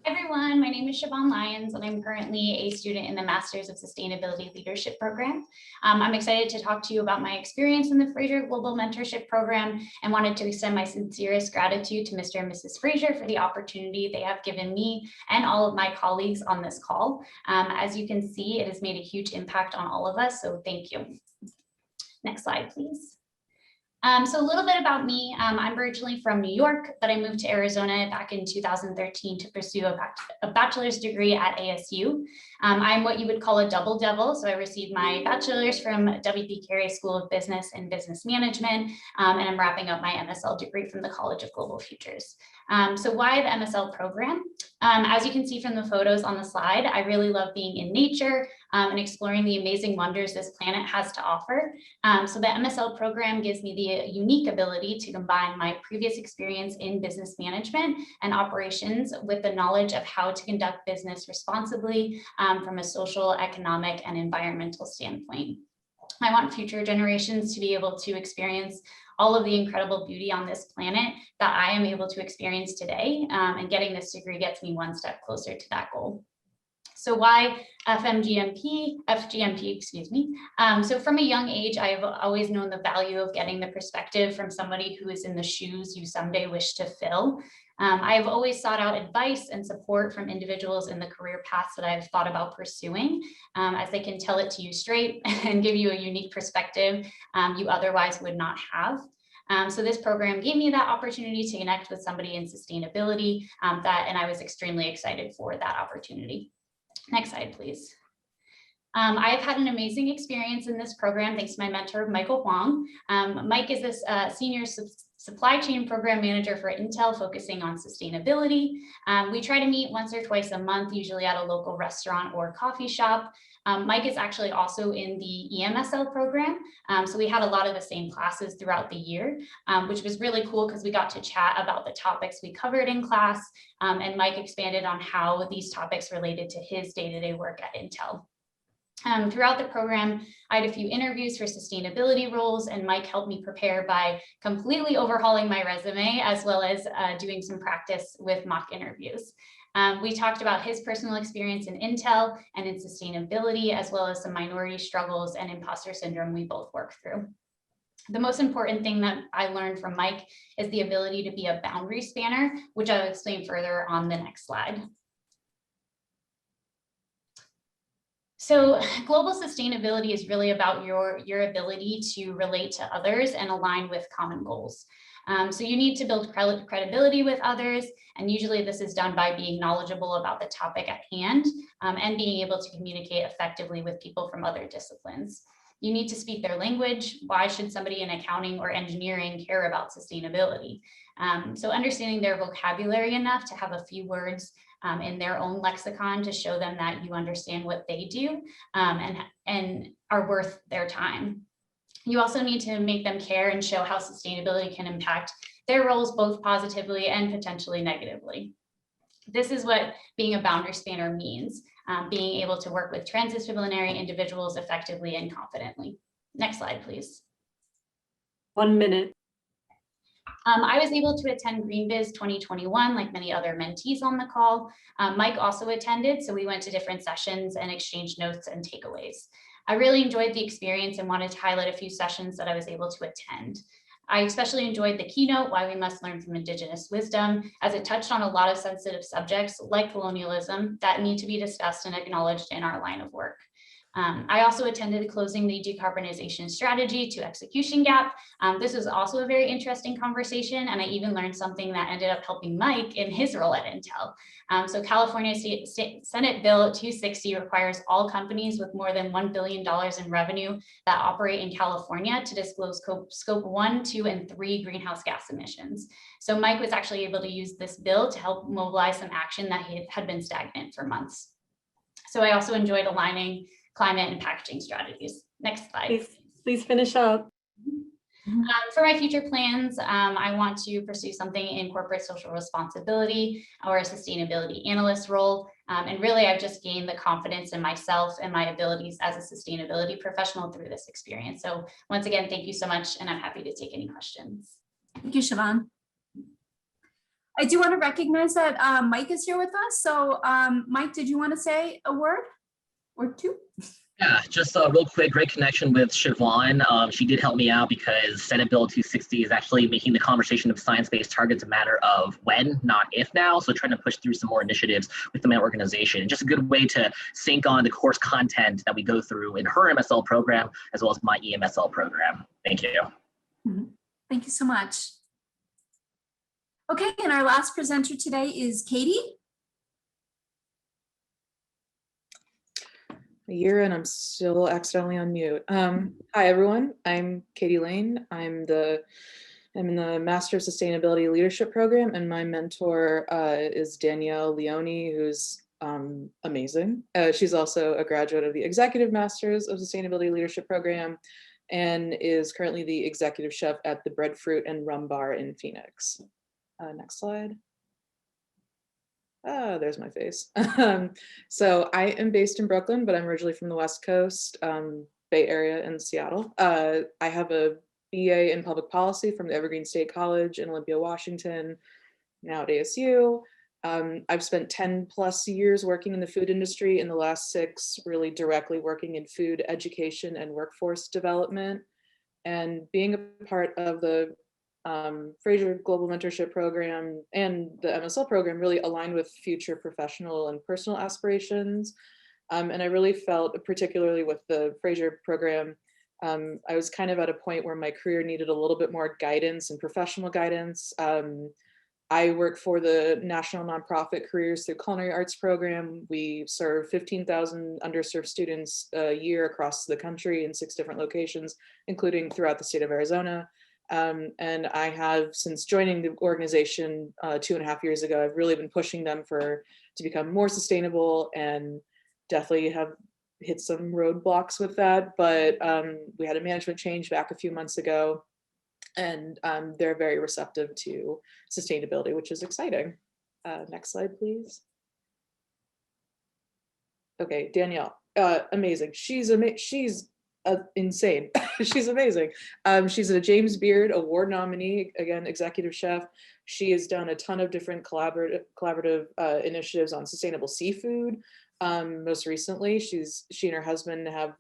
Hi everyone, my name is Siobhan Lyons and I'm currently a student in the Masters of Sustainability Leadership Program. I'm excited to talk to you about my experience in the Frasier Global Mentorship Program and wanted to extend my sincerest gratitude to Mr. and Mrs. Frasier for the opportunity they have given me and all of my colleagues on this call. As you can see, it has made a huge impact on all of us, so thank you. Next slide, please. So a little bit about me. I'm originally from New York, but I moved to Arizona back in 2013 to pursue a bachelor's degree at ASU. I'm what you would call a double devil. So I received my bachelor's from W.P. Carey School of Business and Business Management, and I'm wrapping up my MSL degree from the College of Global Futures. So why the MSL program? As you can see from the photos on the slide, I really love being in nature and exploring the amazing wonders this planet has to offer. So the MSL program gives me the unique ability to combine my previous experience in business management and operations with the knowledge of how to conduct business responsibly from a social, economic, and environmental standpoint. I want future generations to be able to experience all of the incredible beauty on this planet that I am able to experience today, and getting this degree gets me one step closer to that goal. So why FGMP, excuse me. So from a young age, I have always known the value of getting the perspective from somebody who is in the shoes you someday wish to fill. I've always sought out advice and support from individuals in the career paths that I've thought about pursuing, as they can tell it to you straight and give you a unique perspective you otherwise would not have. So this program gave me that opportunity to connect with somebody in sustainability, and I was extremely excited for that opportunity. Next slide, please. I've had an amazing experience in this program thanks to my mentor, Michael Huang. Mike is this senior supply chain program manager for Intel, focusing on sustainability. We try to meet once or twice a month, usually at a local restaurant or coffee shop. Mike is actually also in the EMSL program. So we had a lot of the same classes throughout the year, which was really cool because we got to chat about the topics we covered in class. And Mike expanded on how these topics related to his day-to-day work at Intel. Throughout the program, I had a few interviews for sustainability roles, and Mike helped me prepare by completely overhauling my resume, as well as doing some practice with mock interviews. We talked about his personal experience in Intel and in sustainability, as well as some minority struggles and imposter syndrome we both worked through. The most important thing that I learned from Mike is the ability to be a boundary spanner, which I'll explain further on the next slide. So global sustainability is really about your ability to relate to others and align with common goals. So you need to build credibility with others, and usually this is done by being knowledgeable about the topic at hand and being able to communicate effectively with people from other disciplines. You need to speak their language. Why should somebody in accounting or engineering care about sustainability? So understanding their vocabulary enough to have a few words in their own lexicon to show them that you understand what they do and are worth their time. You also need to make them care and show how sustainability can impact their roles both positively and potentially negatively. This is what being a boundary spanner means, being able to work with transdisciplinary individuals effectively and confidently. Next slide, please. 1 minute. I was able to attend GreenBiz 2021, like many other mentees on the call. Mike also attended, so we went to different sessions and exchanged notes and takeaways. I really enjoyed the experience and wanted to highlight a few sessions that I was able to attend. I especially enjoyed the keynote, Why We Must Learn from Indigenous Wisdom, as it touched on a lot of sensitive subjects like colonialism that need to be discussed and acknowledged in our line of work. I also attended Closing the Decarbonization Strategy to Execution Gap. This was also a very interesting conversation, and I even learned something that ended up helping Mike in his role at Intel. So California Senate Bill 260 requires all companies with more than $1 billion in revenue that operate in California to disclose scope 1, 2, and 3 greenhouse gas emissions. So Mike was actually able to use this bill to help mobilize some action that had been stagnant for months. So I also enjoyed aligning climate and packaging strategies. Next slide. Please finish up. For my future plans, I want to pursue something in corporate social responsibility or a sustainability analyst role. And really, I've just gained the confidence in myself and my abilities as a sustainability professional through this experience. So once again, thank you so much, and I'm happy to take any questions. Thank you, Siobhan. I do want to recognize that Mike is here with us. So Mike, did you want to say a word or two? Yeah, just a real quick, great connection with Siobhan. She did help me out because Senate Bill 260 is actually making the conversation of science-based targets a matter of when, not if now. So trying to push through some more initiatives within my organization. And just a good way to sync on the course content that we go through in her MSL program, as well as my EMSL program. Thank you. Thank you so much. Okay, and our last presenter today is Katie. A year and I'm still accidentally on mute. Hi everyone, I'm Katie Lane. I'm in the Master of Sustainability Leadership Program, and my mentor is Danielle Leone, who's amazing. She's also a graduate of the Executive Masters of Sustainability Leadership Program and is currently the executive chef at the Breadfruit and Rum Bar in Phoenix. Next slide. There's my face. So I am based in Brooklyn, but I'm originally from the West Coast, Bay Area in Seattle. I have a BA in public policy from the Evergreen State College in Olympia, Washington, now at ASU. I've spent 10 plus years working in the food industry, in the last 6 really directly working in food education and workforce development. And being a part of the Frasier Global Mentorship Program and the MSL program really aligned with future professional and personal aspirations. And I really felt, particularly with the Frasier program, I was kind of at a point where my career needed a little bit more guidance and professional guidance. I work for the National Nonprofit Careers Through Culinary Arts program. We serve 15,000 underserved students a year across the country in 6 different locations, including throughout the state of Arizona. And I have, since joining the organization 2.5 years ago, I've really been pushing them to become more sustainable, and definitely have hit some roadblocks with that. But we had a management change back a few months ago, and they're very receptive to sustainability, which is exciting. Next slide, please. Okay, Danielle, amazing. She's insane. She's amazing. She's a James Beard Award nominee, again, executive chef. She has done a ton of different collaborative initiatives on sustainable seafood. Most recently, she and her husband have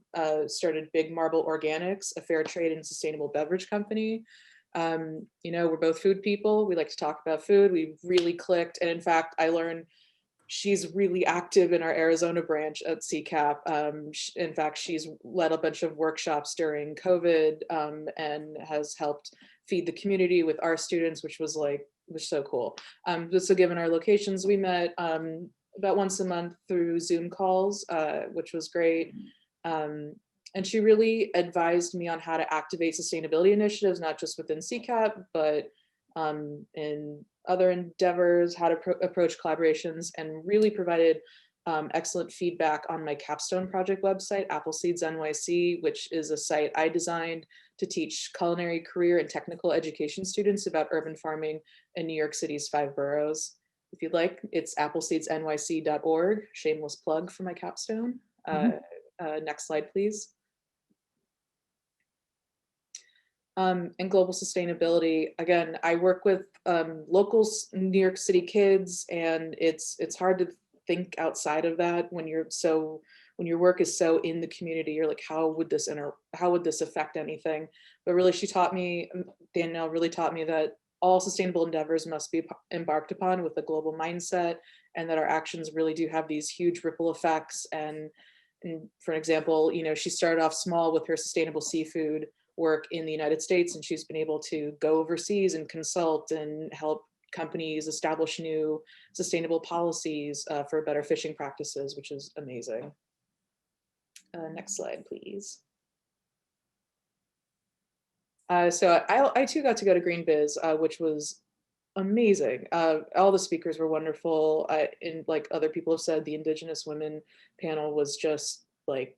started Big Marble Organics, a fair trade and sustainable beverage company. You know, we're both food people. We like to talk about food. We really clicked. And in fact, I learned she's really active in our Arizona branch at CCAP. In fact, she's led a bunch of workshops during COVID, and has helped feed the community with our students, which was so cool. So given our locations, we met about once a month through Zoom calls, which was great. And she really advised me on how to activate sustainability initiatives, not just within CCAP, but in other endeavors, how to approach collaborations, and really provided excellent feedback on my capstone project website, Appleseeds NYC, which is a site I designed to teach culinary career and technical education students about urban farming in New York City's 5 boroughs. If you'd like, it's appleseedsnyc.org. Shameless plug for my capstone. Next slide, please. And global sustainability. Again, I work with local New York City kids, and it's hard to think outside of that when your work is so in the community. You're like, how would this affect anything? But really, Danielle really taught me that all sustainable endeavors must be embarked upon with a global mindset, and that our actions really do have these huge ripple effects. And for example, you know, she started off small with her sustainable seafood work in the United States, and she's been able to go overseas and consult and help companies establish new sustainable policies for better fishing practices, which is amazing. Next slide, please. So I too got to go to Green Biz, which was amazing. All the speakers were wonderful. And like other people have said, the Indigenous women panel was just like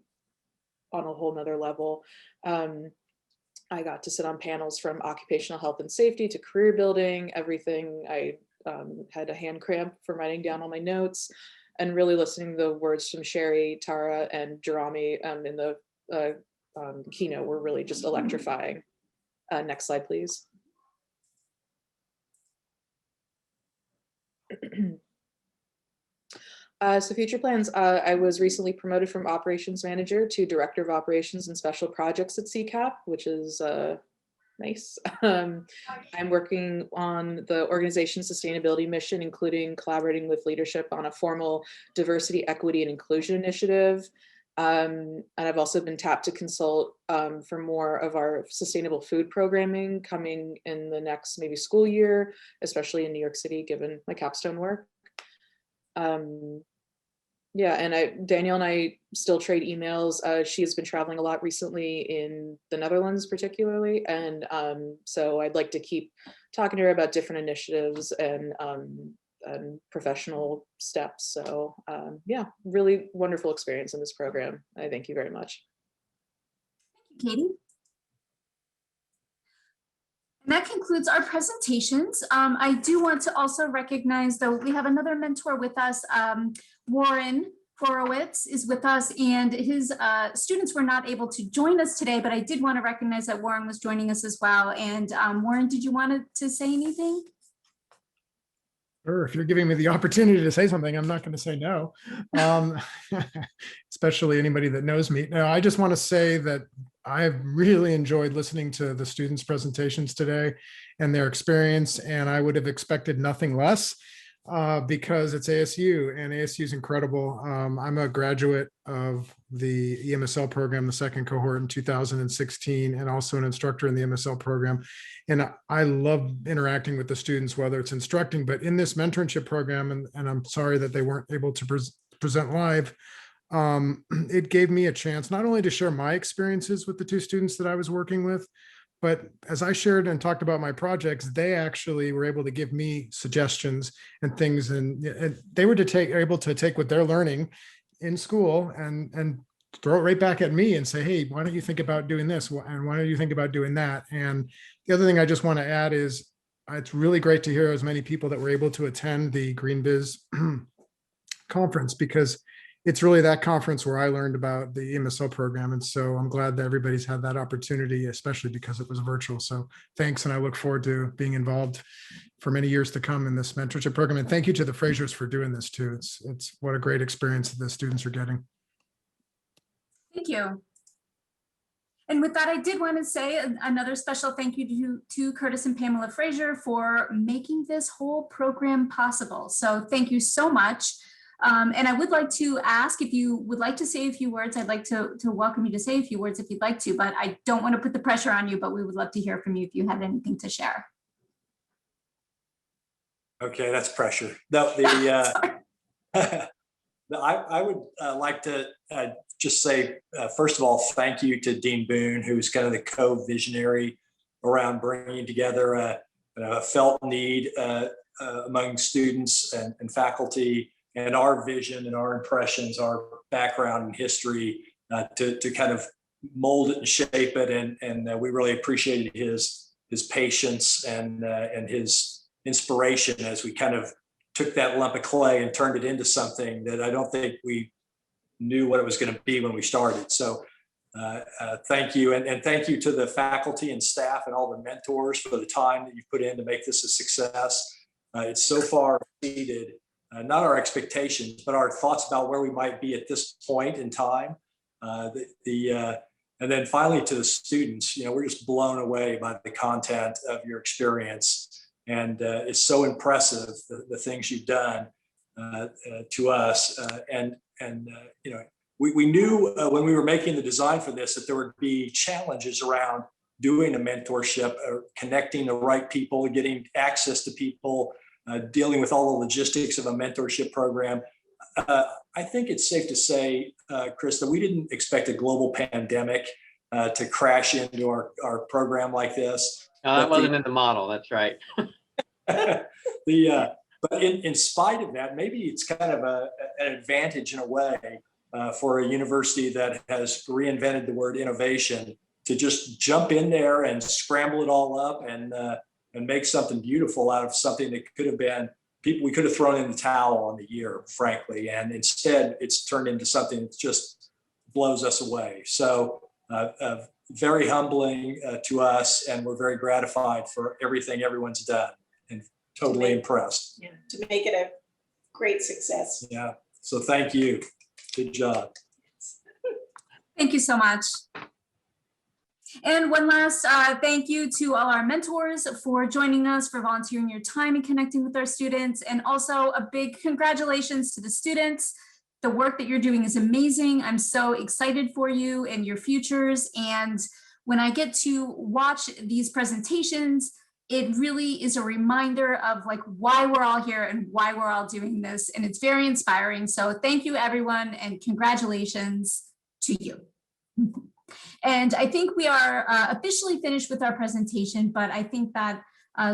on a whole nother level. I got to sit on panels from occupational health and safety to career building, everything. I had a hand cramp from writing down all my notes, and really listening to the words from Sherry, Tara, and Jerami in the keynote were really just electrifying. Next slide, please. So future plans, I was recently promoted from operations manager to director of operations and special projects at CCAP, which is nice. I'm working on the organization's sustainability mission, including collaborating with leadership on a formal diversity, equity, and inclusion initiative. And I've also been tapped to consult for more of our sustainable food programming coming in the next maybe school year, especially in New York City, given my capstone work. Yeah, and Danielle and I still trade emails. She has been traveling a lot recently in the Netherlands, particularly. And so I'd like to keep talking to her about different initiatives and professional steps. So yeah, really wonderful experience in this program. I thank you very much. Thank you, Katie. And that concludes our presentations. I do want to also recognize, though, we have another mentor with us. Warren Horowitz is with us, and his students were not able to join us today, but I did want to recognize that Warren was joining us as well. And Warren, did you want to say anything? Sure, if you're giving me the opportunity to say something, I'm not going to say no, especially anybody that knows me. No, I just want to say that I've really enjoyed listening to the students' presentations today and their experience, and I would have expected nothing less because it's ASU, and ASU is incredible. I'm a graduate of the EMSL program, the second cohort in 2016, and also an instructor in the EMSL program. And I love interacting with the students, whether it's instructing, but in this mentorship program, and I'm sorry that they weren't able to present live, it gave me a chance not only to share my experiences with the two students that I was working with, But as I shared and talked about my projects, they actually were able to give me suggestions and things, and they were able to take what they're learning in school and throw it right back at me and say, hey, why don't you think about doing this? And why don't you think about doing that? And the other thing I just want to add is it's really great to hear as many people that were able to attend the Green Biz conference, because it's really that conference where I learned about the MSL program. And so I'm glad that everybody's had that opportunity, especially because it was virtual. So thanks. And I look forward to being involved for many years to come in this mentorship program. And thank you to the Frasiers for doing this too. It's what a great experience the students are getting. Thank you. And with that, I did want to say another special thank you to Curtis and Pamela Frasier for making this whole program possible. So thank you so much. And I would like to ask if you would like to say a few words. I'd like to welcome you to say a few words if you'd like to, but I don't want to put the pressure on you, but we would love to hear from you if you had anything to share. Okay, that's pressure. I would like to just say, first of all, thank you to Dean Boone, who's kind of the co-visionary around bringing together a felt need among students and faculty, and our vision and our impressions, our background and history to kind of mold it and shape it. And we really appreciated his patience and his inspiration as we kind of took that lump of clay and turned it into something that I don't think we knew what it was going to be when we started. So thank you. And thank you to the faculty and staff and all the mentors for the time that you put in to make this a success. It's so far exceeded not our expectations, but our thoughts about where we might be at this point in time. And then finally to the students, we're just blown away by the content of your experience. And it's so impressive, the things you've done to us. We knew when we were making the design for this that there would be challenges around doing a mentorship, connecting the right people, getting access to people, dealing with all the logistics of a mentorship program. I think it's safe to say, Chris, that we didn't expect a global pandemic to crash into our program like this. That wasn't in the model, that's right. But in spite of that, maybe it's kind of an advantage in a way for a university that has reinvented the word innovation to just jump in there and scramble it all up and make something beautiful out of something that could have been we could have thrown in the towel on the year, frankly, and instead it's turned into something that just blows us away. So very humbling to us, and we're very gratified for everything everyone's done, and totally impressed. Yeah, to make it a great success. Yeah, so thank you. Good job. Thank you so much. And one last thank you to all our mentors for joining us, for volunteering your time and connecting with our students. And also a big congratulations to the students. The work that you're doing is amazing. I'm so excited for you and your futures. And when I get to watch these presentations, it really is a reminder of why we're all here and why we're all doing this. And it's very inspiring. So thank you, everyone, and congratulations to you. And I think we are officially finished with our presentation, but I think that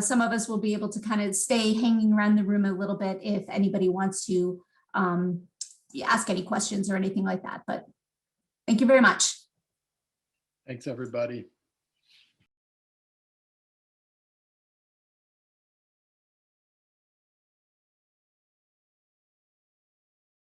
some of us will be able to kind of stay hanging around the room a little bit if anybody wants to ask any questions or anything like that. But thank you very much. Thanks, everybody.